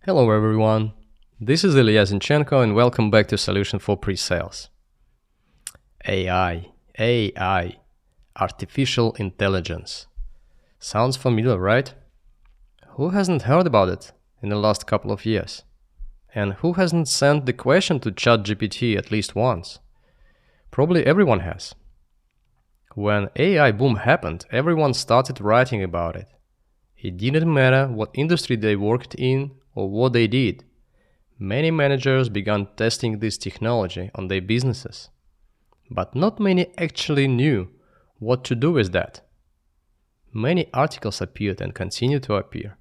Hello everyone, this is Ilya Zinchenko and welcome back to Solution for Pre-Sales. AI, Artificial Intelligence. Sounds familiar, right? Who hasn't heard about it in the last couple of years? And who hasn't sent the question to ChatGPT at least once? Probably everyone has. When AI boom happened, everyone started writing about it. It didn't matter what industry they worked in or what they did. Many managers began testing this technology on their businesses. But not many actually knew what to do with that. Many articles appeared and continue to appear.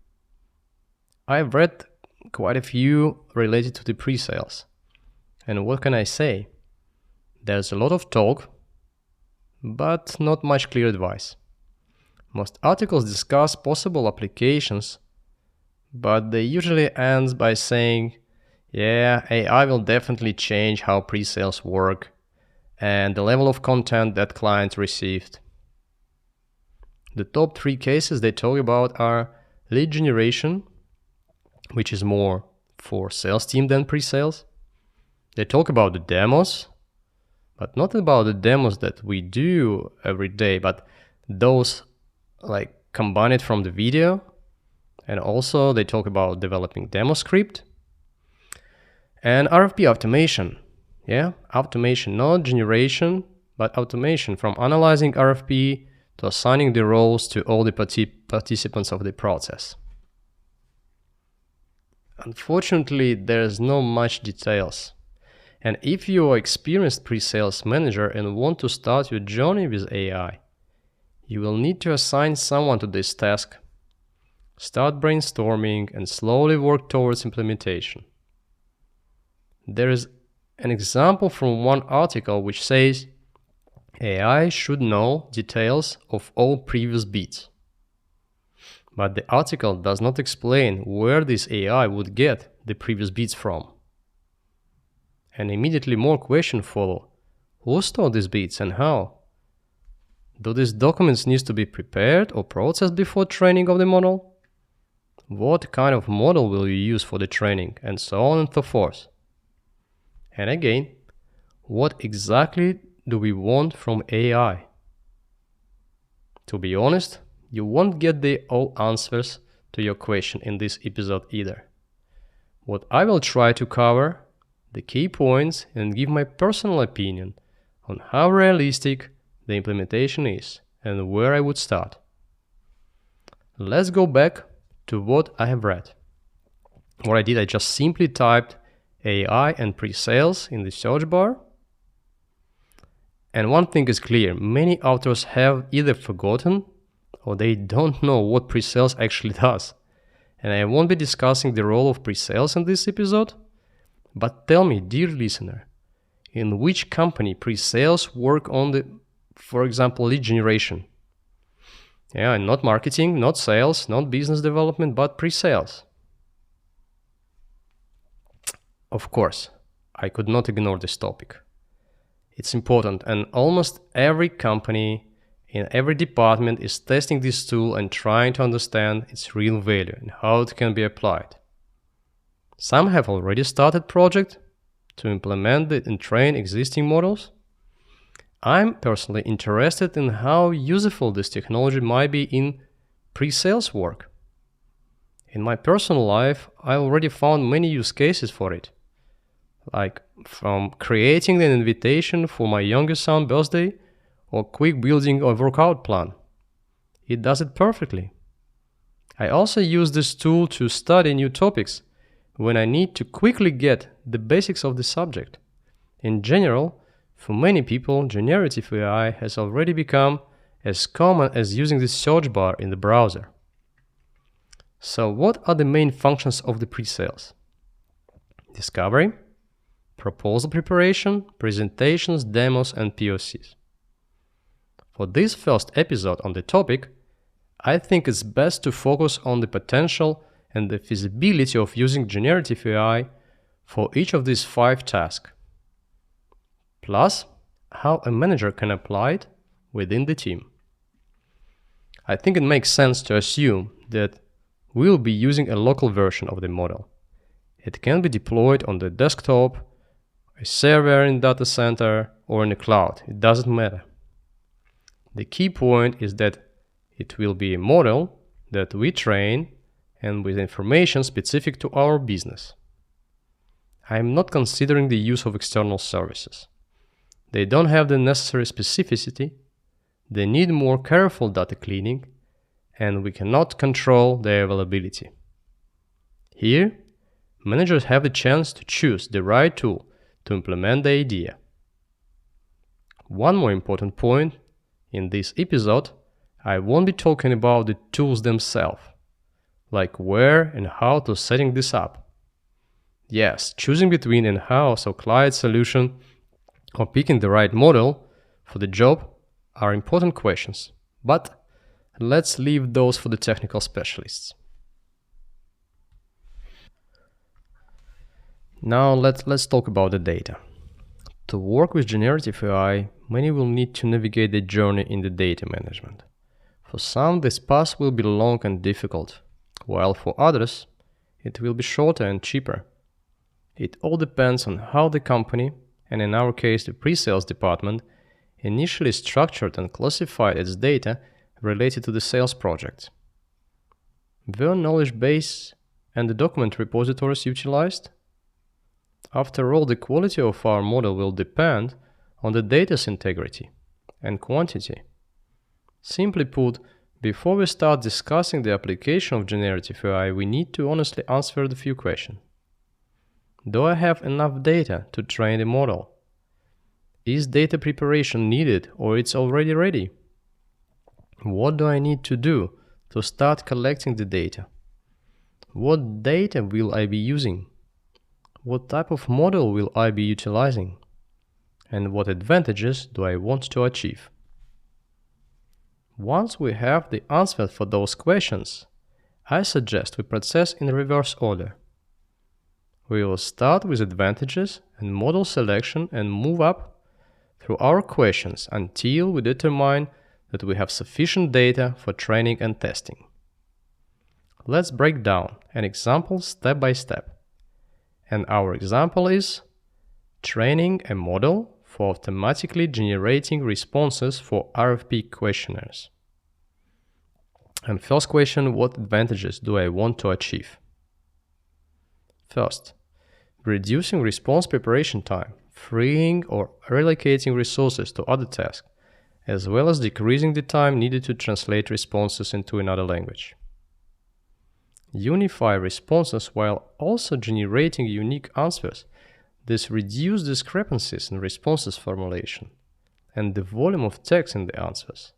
I've read quite a few related to the pre-sales. And what can I say? There's a lot of talk, but not much clear advice. Most articles discuss possible applications, but they usually end by saying, yeah, AI will definitely change how pre-sales work and the level of content that clients received. The top 3 cases they talk about are lead generation, which is more for sales team than pre-sales. They talk about the demos, but not about the demos that we do every day, but those like combined from the video. And also they talk about developing demo script and RFP automation. Yeah, automation, not generation, but automation from analyzing RFP to assigning the roles to all the participants of the process. Unfortunately, there's not much details. And if you are an experienced pre-sales manager and want to start your journey with AI, you will need to assign someone to this task. Start brainstorming and slowly work towards implementation. There is an example from one article which says AI should know details of all previous bids. But the article does not explain where this AI would get the previous bids from. And immediately more questions follow. Who stored these bids and how? Do these documents need to be prepared or processed before training of the model? What kind of model will you use for the training? And so on and so forth. And again, what exactly do we want from AI? To be honest, you won't get all answers to your question in this episode either. What I will try to cover, the key points, and give my personal opinion on how realistic the implementation is and where I would start. Let's go back to what I have read. What I did, I just simply typed AI and pre-sales in the search bar. And one thing is clear, many authors have either forgotten or they don't know what pre-sales actually does. And I won't be discussing the role of pre-sales in this episode, but tell me, dear listener, in which company pre-sales work on the, for example, lead generation? Yeah, and not marketing, not sales, not business development, but pre-sales. Of course, I could not ignore this topic. It's important, and almost every company in every department is testing this tool and trying to understand its real value and how it can be applied. Some have already started projects to implement it and train existing models. I'm personally interested in how useful this technology might be in pre-sales work. In my personal life, I already found many use cases for it, like from creating an invitation for my youngest son's birthday or quick building a workout plan. It does it perfectly. I also use this tool to study new topics when I need to quickly get the basics of the subject. In general, for many people, generative AI has already become as common as using the search bar in the browser. So what are the main functions of the pre-sales? Discovery, proposal preparation, presentations, demos, and POCs. For this first episode on the topic, I think it's best to focus on the potential and the feasibility of using generative AI for each of these 5 tasks. Plus, how a manager can apply it within the team. I think it makes sense to assume that we'll be using a local version of the model, It can be deployed on the desktop, a server in data center, or in the cloud. It doesn't matter. The key point is that it will be a model that we train and with information specific to our business. I am not considering the use of external services. They don't have the necessary specificity, they need more careful data cleaning, and we cannot control their availability. Here, managers have the chance to choose the right tool to implement the idea. One more important point, in this episode, I won't be talking about the tools themselves, like where and how to setting this up. Yes, choosing between in-house or client solution or picking the right model for the job are important questions, but let's leave those for the technical specialists. Now let's talk about the data. To work with generative AI, many will need to navigate the journey in the data management. For some, this path will be long and difficult, while for others, it will be shorter and cheaper. It all depends on how the company, and in our case the pre-sales department, initially structured and classified its data related to the sales project. Were knowledge base and the document repositories utilized? After all, the quality of our model will depend on the data's integrity and quantity. Simply put, before we start discussing the application of generative AI, we need to honestly answer the few questions. Do I have enough data to train the model? Is data preparation needed or it's already ready? What do I need to do to start collecting the data? What data will I be using? What type of model will I be utilizing? And what advantages do I want to achieve? Once we have the answer for those questions, I suggest we process in reverse order. We will start with advantages and model selection and move up through our questions until we determine that we have sufficient data for training and testing. Let's break down an example step by step. And our example is training a model for automatically generating responses for RFP questionnaires. And first question, what advantages do I want to achieve? First, reducing response preparation time, freeing or relocating resources to other tasks, as well as decreasing the time needed to translate responses into another language. Unify responses while also generating unique answers. This reduces discrepancies in responses formulation and the volume of text in the answers.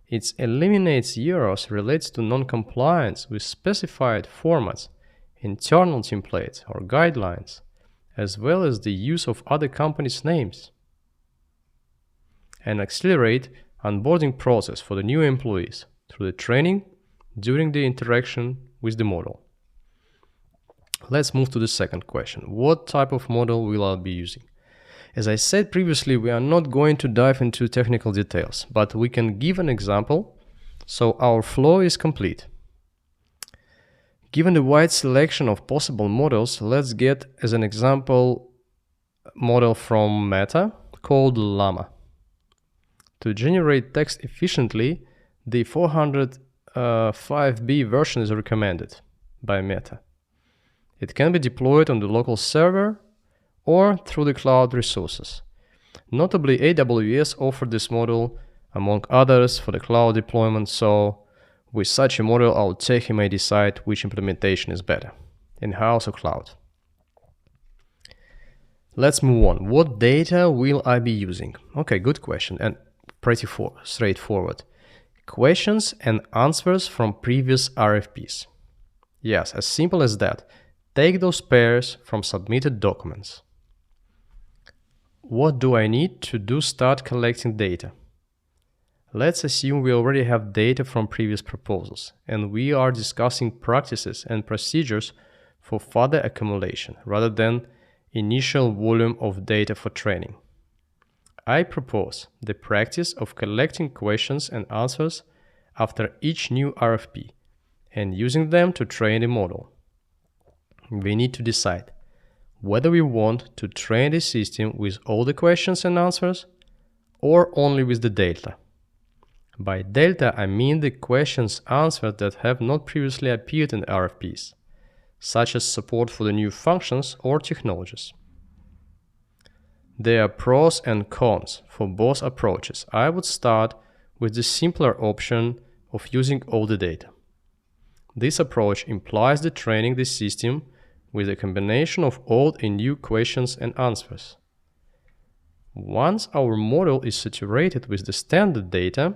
It eliminates errors related to non-compliance with specified formats, internal templates or guidelines, as well as the use of other companies' names. And accelerate onboarding process for the new employees through the training during the interaction with the model. Let's move to the second question. What type of model will I be using? As I said previously, we are not going to dive into technical details, but we can give an example so our flow is complete. Given the wide selection of possible models, let's get as an example model from Meta called Llama. To generate text efficiently, the 405B version is recommended by Meta. It can be deployed on the local server or through the cloud resources. Notably, AWS offered this model, among others, for the cloud deployment, so with such a model, our techie may decide which implementation is better, in-house or cloud. Let's move on. What data will I be using? Okay, good question and pretty straightforward. Questions and answers from previous RFPs. Yes, as simple as that. Take those pairs from submitted documents. What do I need to do start collecting data? Let's assume we already have data from previous proposals, and we are discussing practices and procedures for further accumulation rather than initial volume of data for training. I propose the practice of collecting questions and answers after each new RFP and using them to train a model. we need to decide whether we want to train the system with all the questions and answers or only with the delta. By delta, I mean the questions answered that have not previously appeared in RFPs, such as support for the new functions or technologies. There are pros and cons for both approaches. I would start with the simpler option of using all the data. This approach implies the training the system with a combination of old and new questions and answers. Once our model is saturated with the standard data,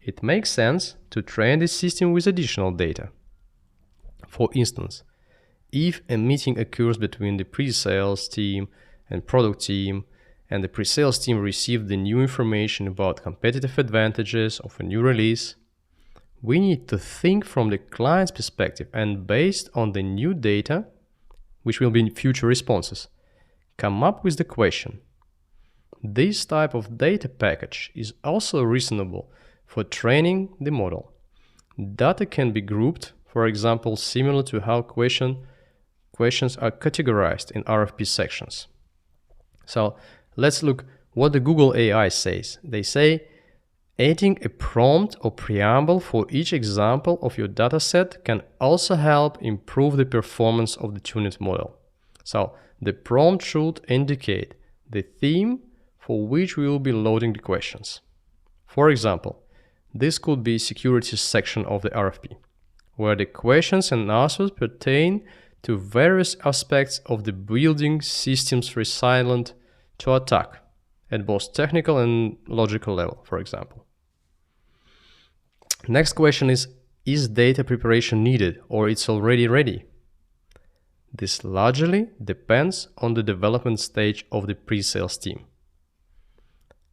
it makes sense to train the system with additional data. For instance, if a meeting occurs between the pre-sales team and product team, and the pre-sales team received the new information about competitive advantages of a new release, we need to think from the client's perspective and based on the new data, which will be in future responses, come up with the question. This type of data package is also reasonable for training the model. Data can be grouped, for example, similar to how questions are categorized in RFP sections. So let's look what the Google AI says. They say, adding a prompt or preamble for each example of your dataset can also help improve the performance of the tuned model. So the prompt should indicate the theme for which we will be loading the questions. For example, this could be security section of the RFP, where the questions and answers pertain to various aspects of the building systems resilient to attack at both technical and logical level, for example. Next question is data preparation needed or it's already ready? This largely depends on the development stage of the pre-sales team.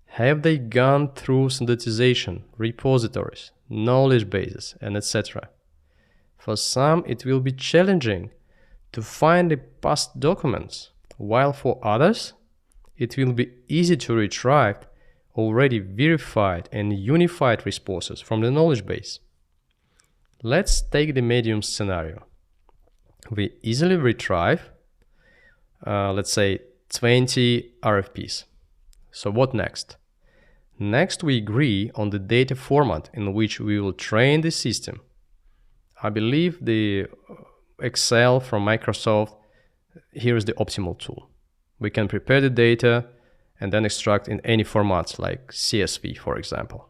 Have they gone through standardization, repositories, knowledge bases, and etc.? For some, it will be challenging to find the past documents, while for others, it will be easy to retrieve already verified and unified responses from the knowledge base. Let's take the medium scenario. We easily retrieve, let's say, 20 RFPs. So what next? Next, we agree on the data format in which we will train the system. I believe the Excel from Microsoft here is the optimal tool. We can prepare the data and then extract in any formats like CSV, for example.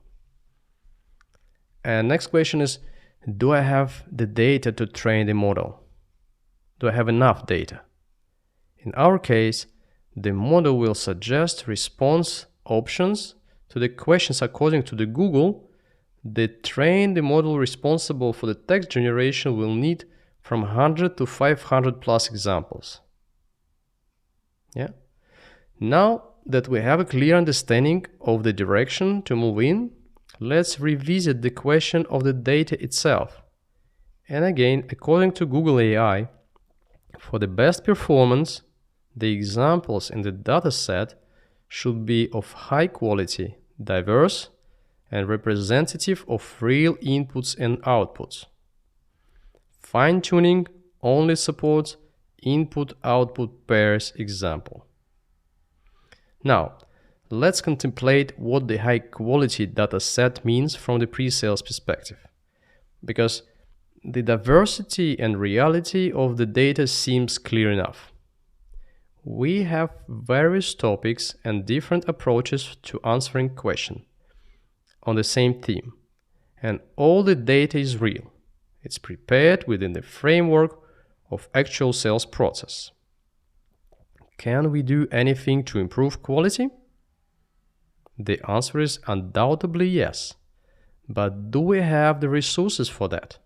And next question is, do I have the data to train the model? Do I have enough data? In our case, the model will suggest response options to the questions according to the Google. The train the model responsible for the text generation will need from 100 to 500 plus examples. Yeah. Now that we have a clear understanding of the direction to move in, let's revisit the question of the data itself. And again, according to Google AI, for the best performance, the examples in the dataset should be of high quality, diverse, and representative of real inputs and outputs. Fine-tuning only supports input-output pairs example. Now, let's contemplate what the high-quality dataset means from the pre-sales perspective, because the diversity and reality of the data seems clear enough. We have various topics and different approaches to answering questions on the same theme, and all the data is real. It's prepared within the framework of actual sales process. Can we do anything to improve quality? The answer is undoubtedly yes. But do we have the resources for that?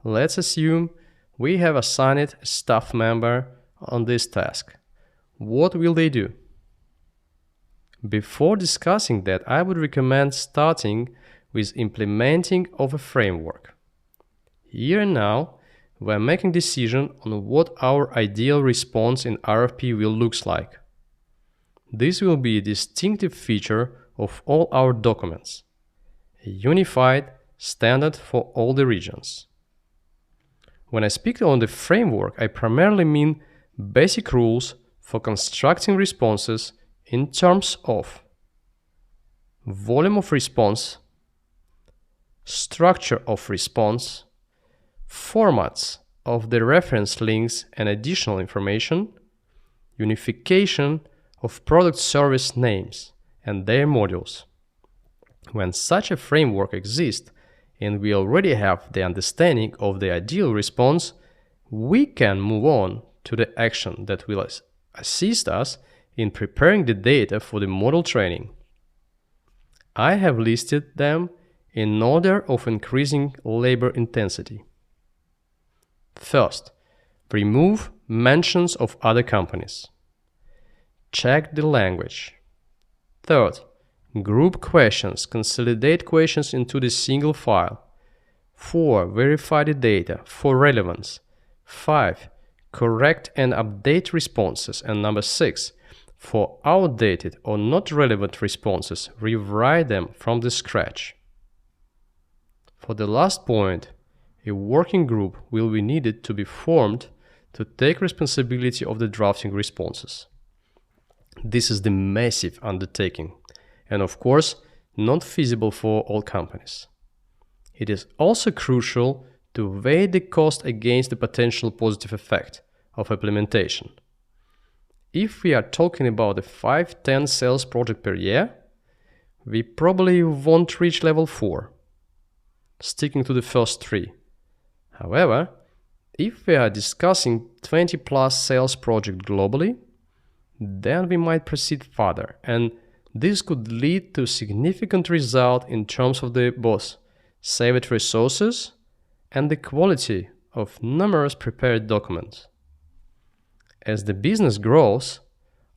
Let's assume we have assigned a staff member on this task. What will they do? Before discussing that, I would recommend starting with implementing of a framework. Here and now, we are making decision on what our ideal response in RFP will look like. This will be a distinctive feature of all our documents, a unified standard for all the regions. When I speak on the framework, I primarily mean basic rules for constructing responses in terms of volume of response, structure of response, formats of the reference links and additional information, unification of product service names and their modules. When such a framework exists and we already have the understanding of the ideal response, we can move on to the action that will assist us in preparing the data for the model training. I have listed them in order of increasing labor intensity. First, remove mentions of other companies. Check the language. Third, group questions, consolidate questions into the single file. 4. Verify the data for relevance. 5. Correct and update responses. And number 6. For outdated or not relevant responses, rewrite them from the scratch. For the last point, a working group will be needed to be formed to take responsibility of the drafting responses. This is the massive undertaking, and of course, not feasible for all companies. It is also crucial to weigh the cost against the potential positive effect of implementation. If we are talking about a 5-10 sales project per year, we probably won't reach level 4, sticking to the first 3. However, if we are discussing 20 plus sales project globally, then we might proceed further, and this could lead to significant result in terms of the both saved resources and the quality of numerous prepared documents. As the business grows,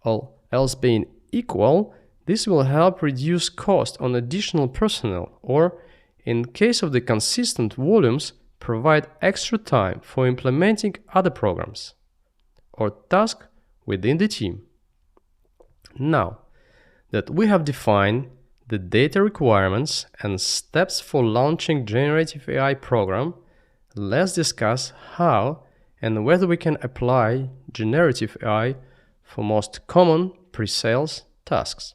all else being equal, this will help reduce cost on additional personnel or, in case of the consistent volumes, provide extra time for implementing other programs or tasks within the team. Now that we have defined the data requirements and steps for launching Generative AI program, let's discuss how and whether we can apply Generative AI for most common pre-sales tasks.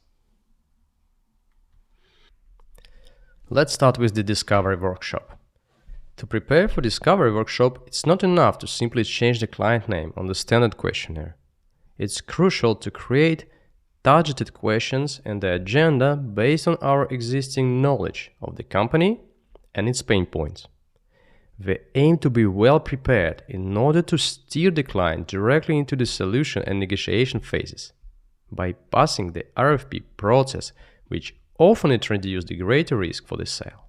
Let's start with the discovery workshop. To prepare for discovery workshop, it's not enough to simply change the client name on the standard questionnaire. It's crucial to create targeted questions and the agenda based on our existing knowledge of the company and its pain points. We aim to be well prepared in order to steer the client directly into the solution and negotiation phases, bypassing the RFP process, which often introduces the greater risk for the sale.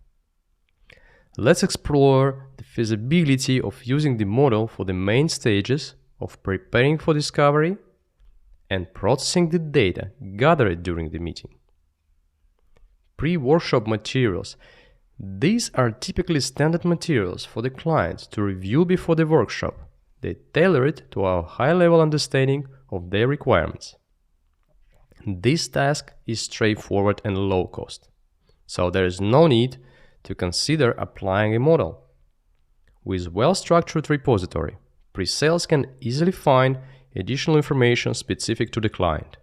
Let's explore the feasibility of using the model for the main stages of preparing for discovery and processing the data gathered during the meeting. Pre-workshop materials. These are typically standard materials for the client to review before the workshop. They tailor it to our high-level understanding of their requirements. This task is straightforward and low cost, so there is no need to consider applying a model. With well-structured repository, pre-sales can easily find additional information specific to the client.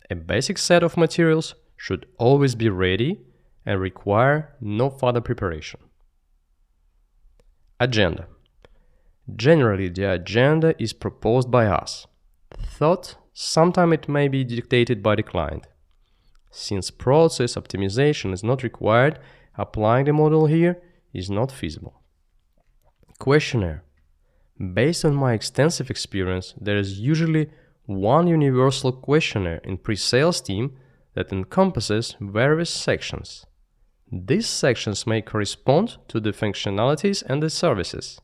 A basic set of materials should always be ready and require no further preparation. Agenda. Generally, the agenda is proposed by us. Thought, sometimes it may be dictated by the client. Since process optimization is not required, applying the model here is not feasible. Questionnaire. Based on my extensive experience, there is usually one universal questionnaire in pre-sales team that encompasses various sections. These sections may correspond to the functionalities and the services.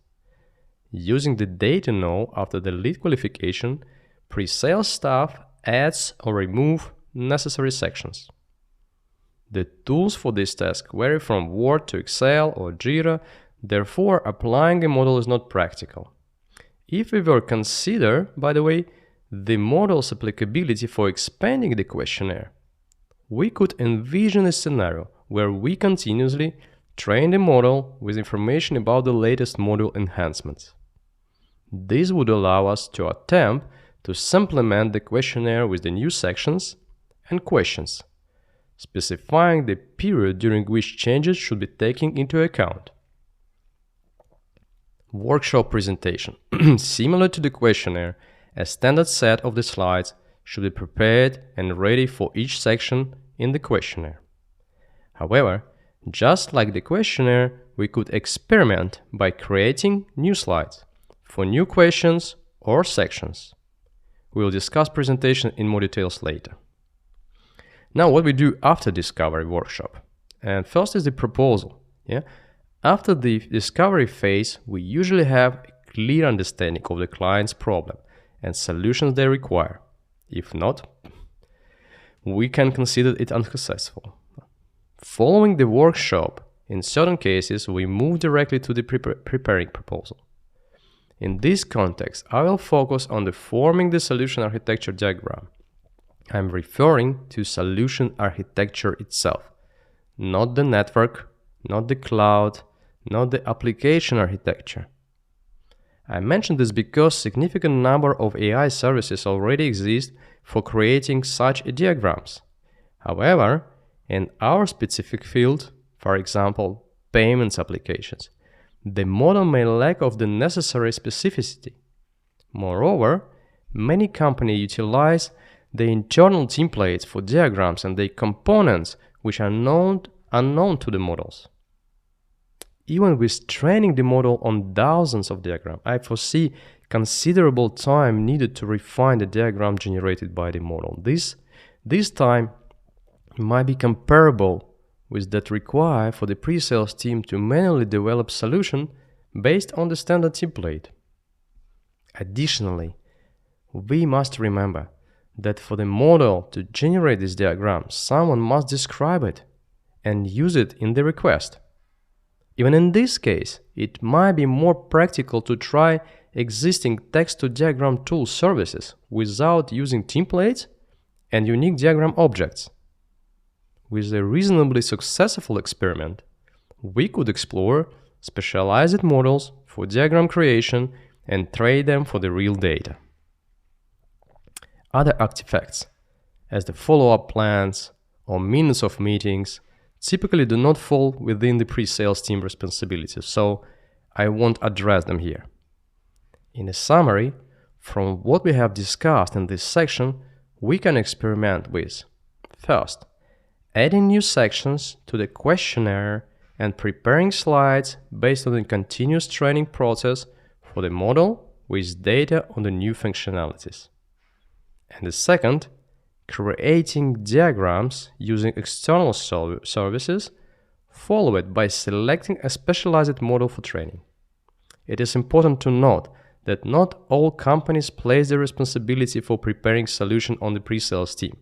Using the data know after the lead qualification, pre-sales staff adds or remove necessary sections. The tools for this task vary from Word to Excel or Jira, therefore applying a model is not practical. If we were to consider, by the way, the model's applicability for expanding the questionnaire, we could envision a scenario where we continuously train the model with information about the latest module enhancements. This would allow us to attempt to supplement the questionnaire with the new sections and questions, specifying the period during which changes should be taken into account. Workshop presentation. Similar to the questionnaire, a standard set of the slides should be prepared and ready for each section in the questionnaire. However, just like the questionnaire, we could experiment by creating new slides for new questions or sections. We will discuss presentation in more details later. Now, what we do after discovery workshop. And first is the proposal. After the discovery phase, we usually have a clear understanding of the client's problem and solutions they require. If not, we can consider it unsuccessful. Following the workshop, in certain cases, we move directly to the preparing proposal. In this context, I will focus on forming the solution architecture diagram. I'm referring to solution architecture itself, not the network, not the cloud, not the application architecture. I mention this because a significant number of AI services already exist for creating such diagrams. However, in our specific field, for example, payments applications, the model may lack of the necessary specificity. Moreover, many companies utilize the internal templates for diagrams and the components which are unknown to the models. Even with training the model on thousands of diagrams, I foresee considerable time needed to refine the diagram generated by the model. This time might be comparable with that required for the pre-sales team to manually develop solution based on the standard template. Additionally, we must remember that for the model to generate this diagram, someone must describe it and use it in the request. Even in this case, it might be more practical to try existing text-to-diagram tool services without using templates and unique diagram objects. With a reasonably successful experiment, we could explore specialized models for diagram creation and trade them for the real data. Other artifacts, as the follow-up plans or minutes of meetings, typically do not fall within the pre-sales team responsibilities, so I won't address them here. In a summary, from what we have discussed in this section, we can experiment with: first, adding new sections to the questionnaire and preparing slides based on the continuous training process for the model with data on the new functionalities. And the second, creating diagrams using external services, followed by selecting a specialized model for training. It is important to note that not all companies place the responsibility for preparing solution on the pre-sales team.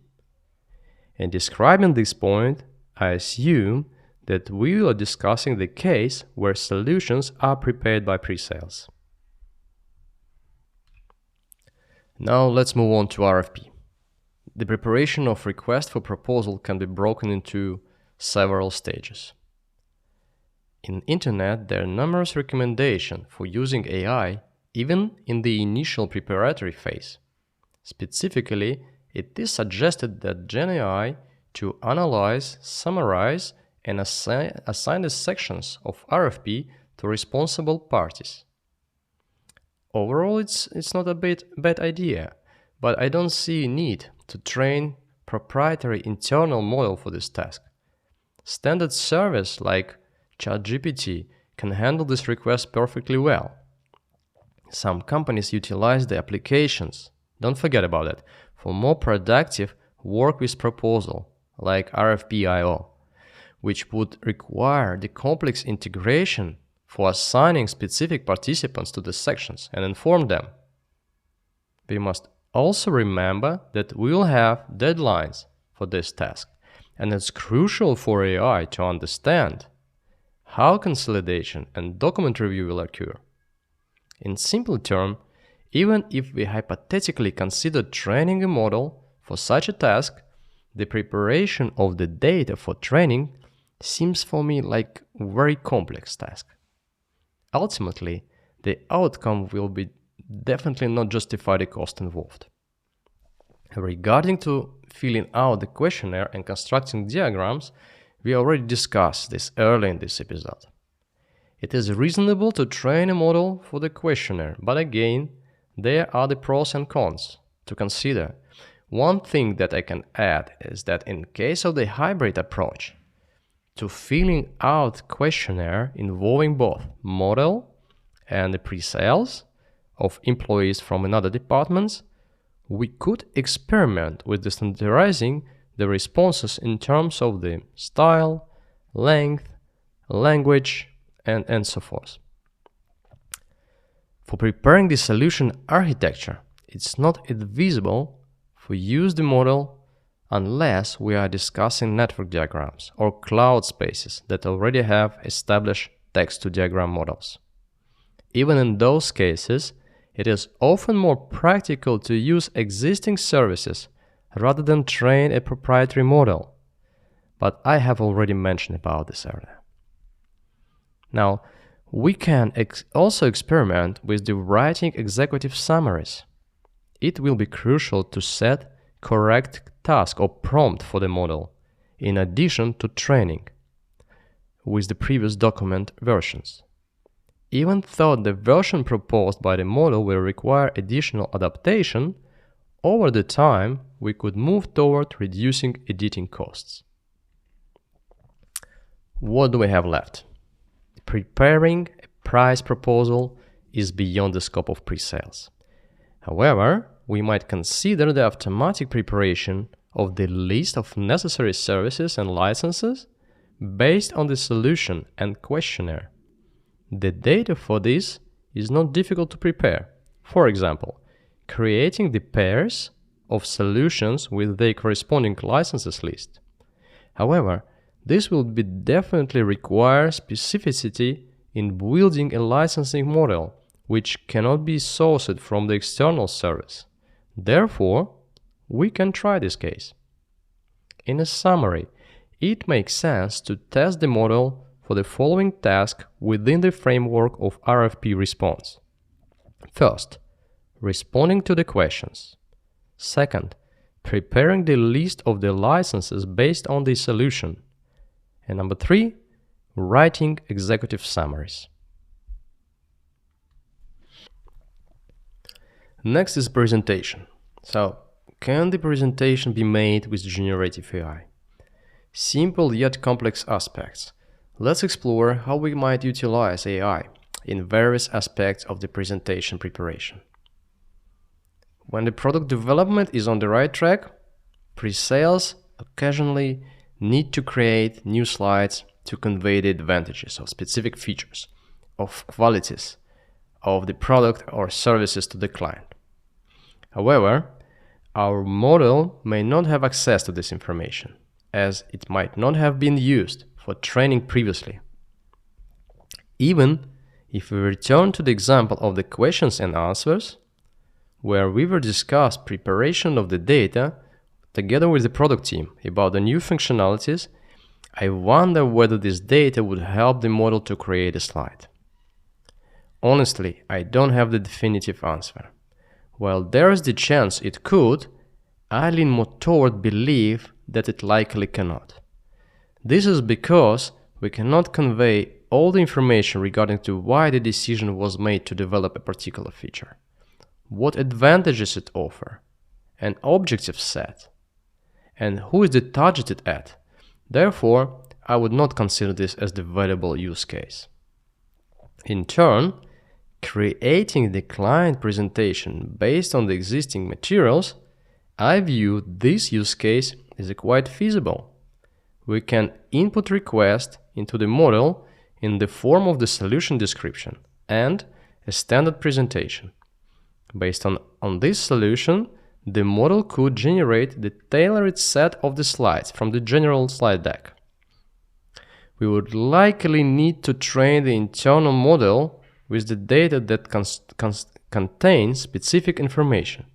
In describing this point, I assume that we are discussing the case where solutions are prepared by pre-sales. Now let's move on to RFP. The preparation of request for proposal can be broken into several stages. In internet, there are numerous recommendations for using AI even in the initial preparatory phase. Specifically, it is suggested that Gen AI to analyze, summarize, and assign the sections of RFP to responsible parties. Overall, it's not a bad idea, but I don't see a need to train proprietary internal model for this task. Standard service like ChatGPT can handle this request perfectly well. Some companies utilize the applications, don't forget about it, for more productive work with proposal, like RFP.io, which would require the complex integration for assigning specific participants to the sections and inform them. We must also remember that we will have deadlines for this task, and it's crucial for AI to understand how consolidation and document review will occur. In simple terms, even if we hypothetically consider training a model for such a task, the preparation of the data for training seems for me like a very complex task. Ultimately, the outcome will be definitely not justify the cost involved. Regarding to filling out the questionnaire and constructing diagrams, we already discussed this early in this episode. It is reasonable to train a model for the questionnaire, but again, there are the pros and cons to consider. One thing that I can add is that in case of the hybrid approach, to filling out questionnaire involving both model and the pre-sales of employees from another departments, we could experiment with the standardizing the responses in terms of the style, length, language, and so forth. For preparing the solution architecture, it's not advisable to use the model unless we are discussing network diagrams or cloud spaces that already have established text-to-diagram models. Even in those cases, it is often more practical to use existing services rather than train a proprietary model. But I have already mentioned about this earlier. Now, we can also experiment with the writing executive summaries. It will be crucial to set correct task or prompt for the model, in addition to training with the previous document versions. Even though the version proposed by the model will require additional adaptation, over the time we could move toward reducing editing costs. What do we have left? Preparing a price proposal is beyond the scope of pre-sales. However, we might consider the automatic preparation of the list of necessary services and licenses based on the solution and questionnaire. The data for this is not difficult to prepare. For example, creating the pairs of solutions with their corresponding licenses list. However, this will definitely require specificity in building a licensing model, which cannot be sourced from the external service. Therefore, we can try this case. In a summary, it makes sense to test the model for the following task within the framework of RFP response. First, responding to the questions. Second, preparing the list of the licenses based on the solution. And number 3, writing executive summaries. Next is presentation. So, can the presentation be made with generative AI? Simple yet complex aspects. Let's explore how we might utilize AI in various aspects of the presentation preparation. When the product development is on the right track, pre-sales occasionally need to create new slides to convey the advantages of specific features, of qualities of the product or services to the client. However, our model may not have access to this information, as it might not have been used for training previously. Even if we return to the example of the questions and answers, where we will discuss preparation of the data together with the product team about the new functionalities, I wonder whether this data would help the model to create a slide. Honestly, I don't have the definitive answer. While there is the chance it could, I lean more toward belief that it likely cannot. This is because we cannot convey all the information regarding to why the decision was made to develop a particular feature, what advantages it offers, an objective set, and who is it targeted at. Therefore, I would not consider this as the valuable use case. In turn, creating the client presentation based on the existing materials, I view this use case as quite feasible. We can input request into the model in the form of the solution description and a standard presentation. Based on this solution, the model could generate the tailored set of the slides from the general slide deck. We would likely need to train the internal model with the data that contains specific information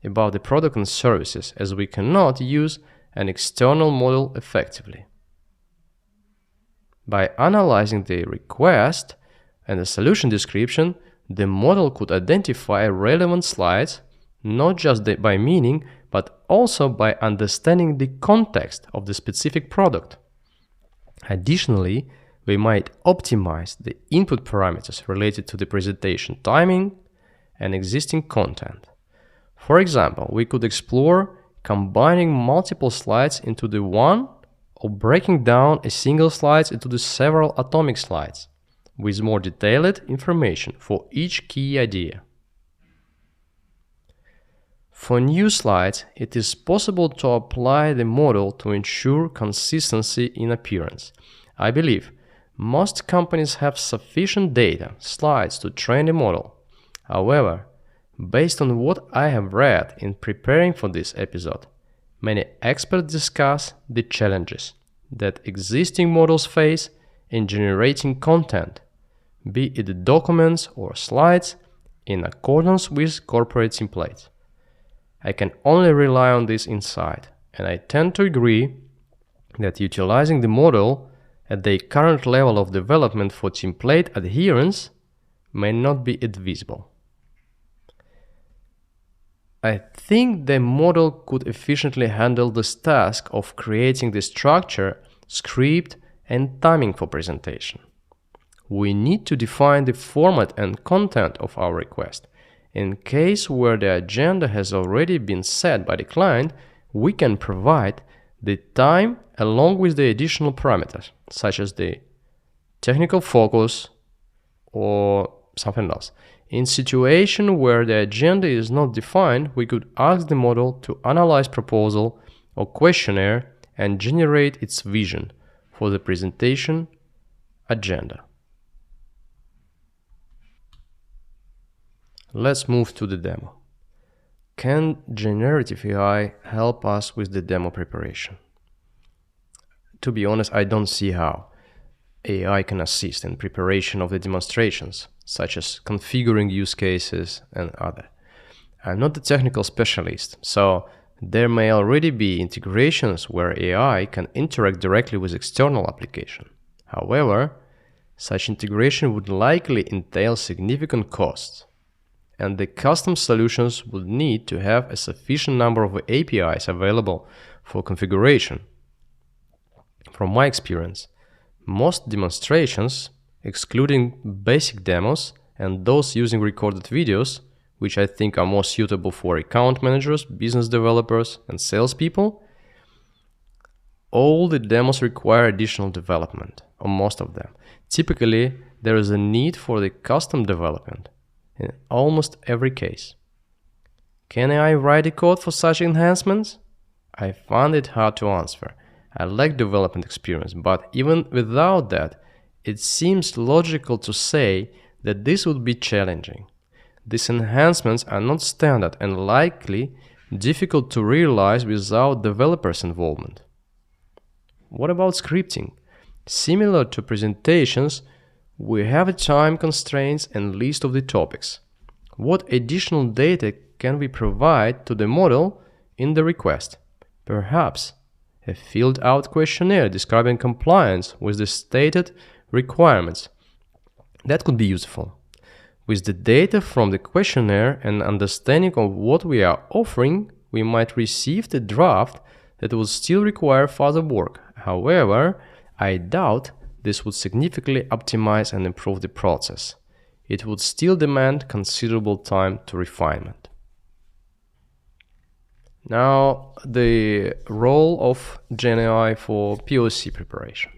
about the product and services, as we cannot use an external model effectively. By analyzing the request and the solution description, the model could identify relevant slides not just by meaning, but also by understanding the context of the specific product. Additionally, we might optimize the input parameters related to the presentation timing and existing content. For example, we could explore combining multiple slides into the one or breaking down a single slide into the several atomic slides with more detailed information for each key idea. For new slides, it is possible to apply the model to ensure consistency in appearance. I believe most companies have sufficient data, slides to train the model. However, based on what I have read in preparing for this episode, many experts discuss the challenges that existing models face in generating content, be it documents or slides, in accordance with corporate templates. I can only rely on this insight, and I tend to agree that utilizing the model at the current level of development for template adherence may not be advisable. I think the model could efficiently handle this task of creating the structure, script, and timing for presentation. We need to define the format and content of our request. In case where the agenda has already been set by the client, we can provide the time along with the additional parameters, such as the technical focus or something else. In situation where the agenda is not defined, we could ask the model to analyze proposal or questionnaire and generate its vision for the presentation agenda. Let's move to the demo. Can generative AI help us with the demo preparation? To be honest, I don't see how AI can assist in preparation of the demonstrations, such as configuring use cases and other. I'm not a technical specialist, so there may already be integrations where AI can interact directly with external application. However, such integration would likely entail significant costs, and the custom solutions would need to have a sufficient number of APIs available for configuration. From my experience, most demonstrations, excluding basic demos and those using recorded videos, which I think are more suitable for account managers, business developers, and salespeople, all the demos require additional development, or most of them. Typically, there is a need for the custom development in almost every case. Can I write a code for such enhancements? I find it hard to answer. I lack development experience, but even without that, it seems logical to say that this would be challenging. These enhancements are not standard and likely difficult to realize without developers' involvement. What about scripting? Similar to presentations, we have time constraints and list of the topics. What additional data can we provide to the model in the request? Perhaps a filled-out questionnaire describing compliance with the stated requirements. That could be useful. With the data from the questionnaire and understanding of what we are offering, we might receive the draft that would still require further work. However, I doubt this would significantly optimize and improve the process. It would still demand considerable time to refinement. Now, the role of GenAI for POC preparation.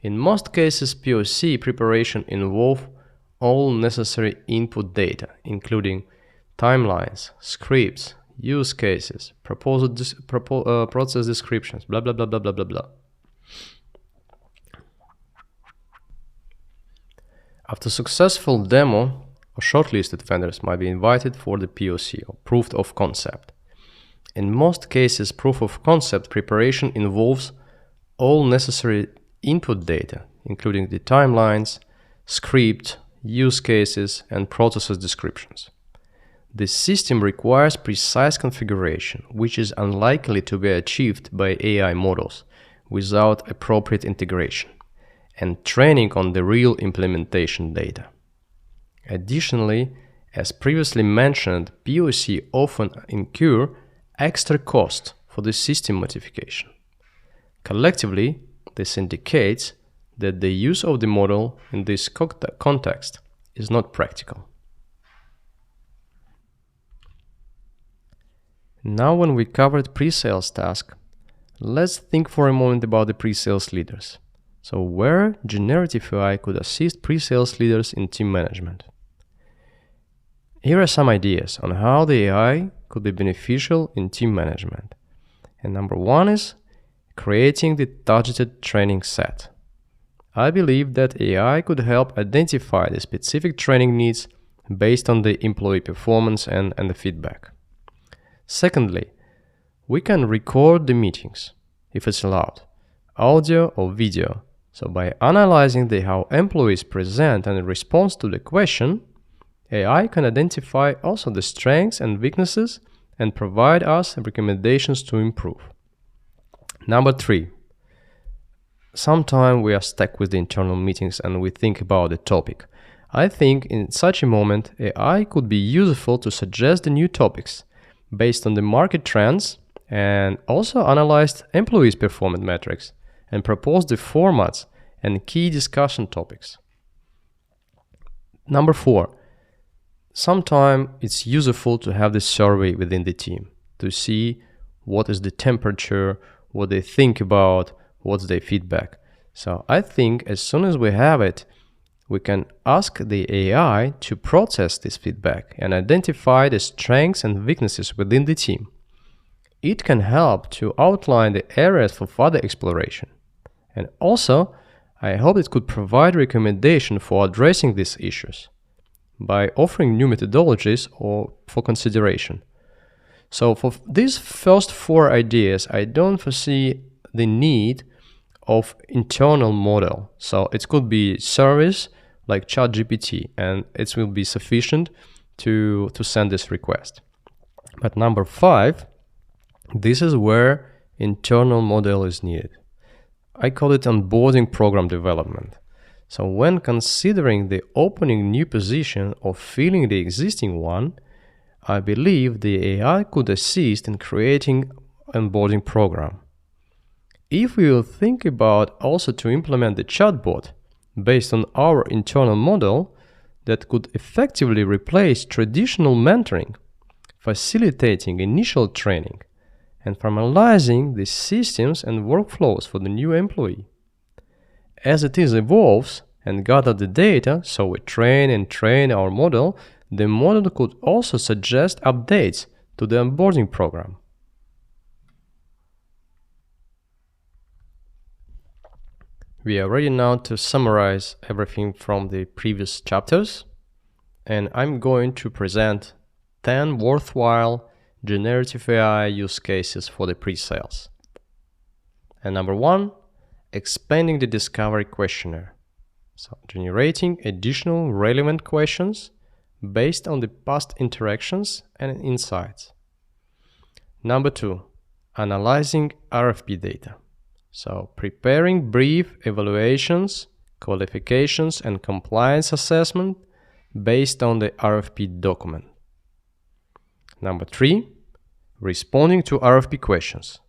In most cases, POC preparation involves all necessary input data, including timelines, scripts, use cases, process descriptions, blah, blah, blah, blah, blah, blah, blah. After successful demo, or shortlisted vendors might be invited for the POC, or proof of concept. In most cases, proof of concept preparation involves all necessary input data, including the timelines, script, use cases, and process descriptions. The system requires precise configuration, which is unlikely to be achieved by AI models without appropriate integration and training on the real implementation data. Additionally, as previously mentioned, POC often incur extra cost for the system modification. Collectively, this indicates that the use of the model in this context is not practical. Now, when we covered pre-sales task, let's think for a moment about the pre-sales leaders. So where generative AI could assist pre-sales leaders in team management. Here are some ideas on how the AI could be beneficial in team management. And number one is creating the targeted training set. I believe that AI could help identify the specific training needs based on the employee performance and the feedback. Secondly, we can record the meetings, if it's allowed, audio or video. So by analyzing how employees present and respond to the question, AI can identify also the strengths and weaknesses and provide us recommendations to improve. Number three, sometimes we are stuck with the internal meetings and we think about the topic. I think in such a moment, AI could be useful to suggest the new topics based on the market trends and also analyze employees' performance metrics and propose the formats and key discussion topics. Number four, sometimes it's useful to have this survey within the team to see what is the temperature, what they think about, what's their feedback. So I think as soon as we have it, we can ask the AI to process this feedback and identify the strengths and weaknesses within the team. It can help to outline the areas for further exploration. And also, I hope it could provide recommendation for addressing these issues by offering new methodologies or for consideration. So for these first four ideas, I don't foresee the need of internal model. So it could be service like ChatGPT, and it will be sufficient to send this request. But number five, this is where internal model is needed. I call it onboarding program development. So when considering the opening new position or filling the existing one, I believe the AI could assist in creating onboarding program. If we will think about also to implement the chatbot based on our internal model that could effectively replace traditional mentoring, facilitating initial training, and formalizing the systems and workflows for the new employee. As it evolves and gather the data, so we train our model, the model could also suggest updates to the onboarding program. We are ready now to summarize everything from the previous chapters, and I'm going to present 10 worthwhile generative AI use cases for the pre-sales. And number one, expanding the discovery questionnaire. So generating additional relevant questions based on the past interactions and insights. Number two, analyzing RFP data. So preparing brief evaluations, qualifications, and compliance assessment based on the RFP document. Number three, responding to RFP questions,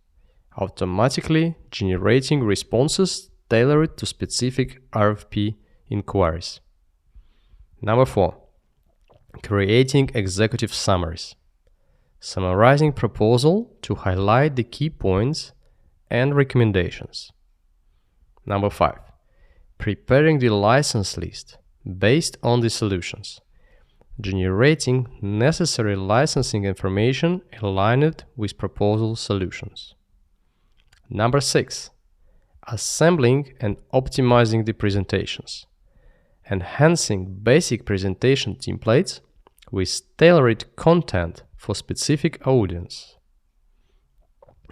automatically generating responses tailored to specific RFP inquiries. Number four, creating executive summaries, summarizing proposal to highlight the key points and recommendations. Number five, preparing the license list based on the solutions, generating necessary licensing information aligned with proposal solutions. Number six, assembling and optimizing the presentations, enhancing basic presentation templates with tailored content for specific audience.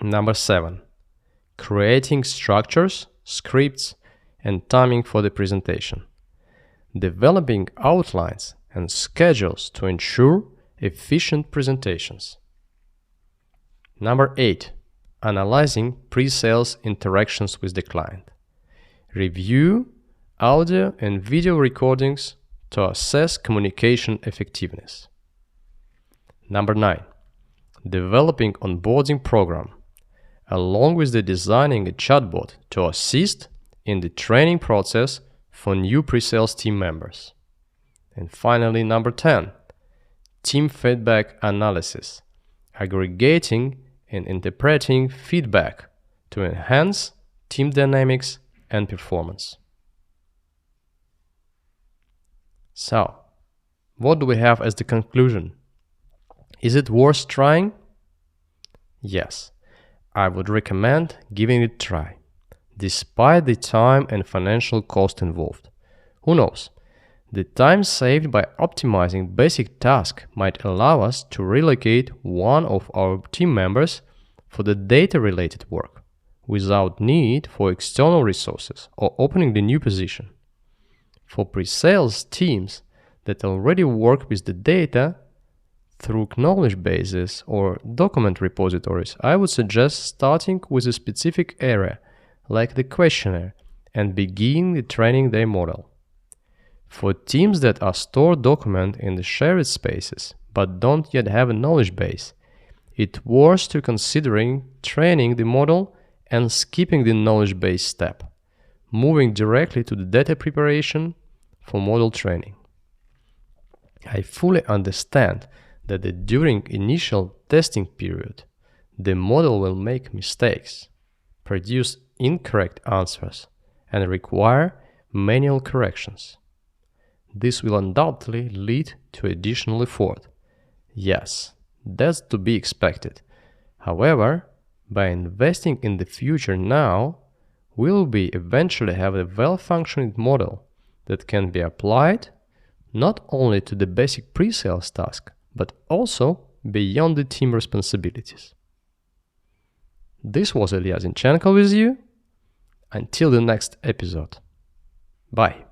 Number seven, creating structures, scripts, and timing for the presentation, developing outlines and schedules to ensure efficient presentations. Number eight, analyzing pre-sales interactions with the client. Review audio and video recordings to assess communication effectiveness. Number 9. Developing onboarding program, along with the designing a chatbot to assist in the training process for new pre-sales team members. And finally, number 10. Team feedback analysis, aggregating and interpreting feedback to enhance team dynamics and performance. So, what do we have as the conclusion? Is it worth trying? Yes, I would recommend giving it a try, despite the time and financial cost involved. Who knows? The time saved by optimizing basic tasks might allow us to relocate one of our team members for the data-related work, without need for external resources or opening the new position. For pre-sales teams that already work with the data through knowledge bases or document repositories, I would suggest starting with a specific area, like the questionnaire, and begin the training their model. For teams that are stored document in the shared spaces but don't yet have a knowledge base, it's worth to considering training the model and skipping the knowledge base step, moving directly to the data preparation for model training. I fully understand that during initial testing period, the model will make mistakes, produce incorrect answers, and require manual corrections. This will undoubtedly lead to additional effort. Yes, that's to be expected. However, by investing in the future now, we'll eventually have a well-functioning model that can be applied not only to the basic pre-sales task, but also beyond the team responsibilities. This was Ilya Zinchenko with you. Until the next episode. Bye.